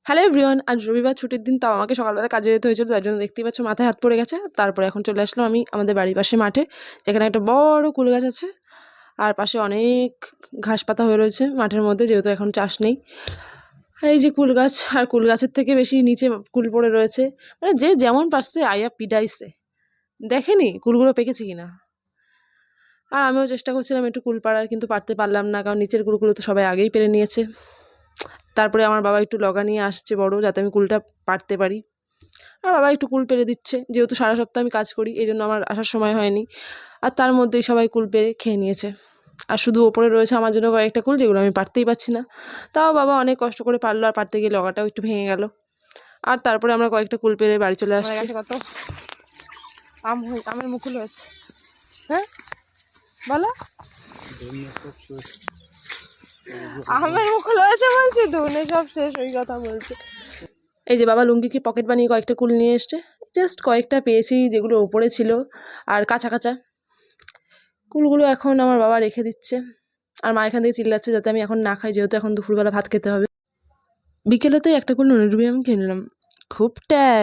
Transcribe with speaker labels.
Speaker 1: Hello everyone, আজ রবিবার ছুটির দিন, তাও আমাকে সকালবেলা কাজে যেতে হয়েছিল, তার জন্য দেখতেই পাচ্ছ মাথায় হাত পড়ে গেছে। তারপরে এখন চলে আসলাম আমি আমাদের বাড়ির পাশে মাঠে, যেখানে একটা বড় কুল গাছ আছে আর পাশে অনেক ঘাস পাতা হয়ে রয়েছে মাঠের মধ্যে, যেহেতু এখন চাষ নেই। আর এই যে কুল গাছ, আর কুল গাছের থেকে বেশি নিচে কুল পড়ে রয়েছে, মানে যে যেমন পারছে আইয়া পিডাইছে, দেখেনি কুলগুলো পেকেছে কিনা। আর আমিও চেষ্টা করছিলাম একটু কুল পাড়ার, কিন্তু পারতে পারলাম না, কারণ নিচের কুলগুলো তো সবাই আগেই পেরে নিয়েছে। তারপরে আমার বাবা একটু লগা নিয়ে আসছে বড়, যাতে আমি কুলটা পারতে পারি। আর বাবা একটু কুল পেরে দিচ্ছে, যেহেতু সারা সপ্তাহ আমি কাজ করি, এই জন্য আমার আসার সময় হয়নি। আর তার মধ্যেই সবাই কুল পেরে খেয়ে নিয়েছে। আর শুধু ওপরে রয়েছে আমার জন্য কয়েকটা কুল, যেগুলো আমি পারতেই পারছি না। তাও বাবা অনেক কষ্ট করে পারলো, আর পারতে গিয়ে লগাটাও একটু ভেঙে গেল। আর তারপরে আমরা কয়েকটা কুল পেরে বাড়ি চলে আসছি। কত আমের মুকুল হয়েছে, হ্যাঁ বলো। আমের মুকুল হয়েছে বলছি, ধনে সব শেষ, ওই কথা বলছে। এই যে বাবা লুঙ্গিকে পকেট বানিয়ে কয়েকটা কুল নিয়ে এসছে, জাস্ট কয়েকটা পেয়েছি যেগুলো ওপরে ছিল, আর কাঁচা কাঁচা কুলগুলো এখন আমার বাবা রেখে দিচ্ছে। আর মা এখান থেকে চিল্লাচ্ছে যাতে আমি এখন না খাই, যেহেতু এখন দুপুরবেলা ভাত খেতে হবে। বিকেলেতেই একটা কুল নুনের ডুবি আমি খেয়ে নিলাম, খুব ট্যাস।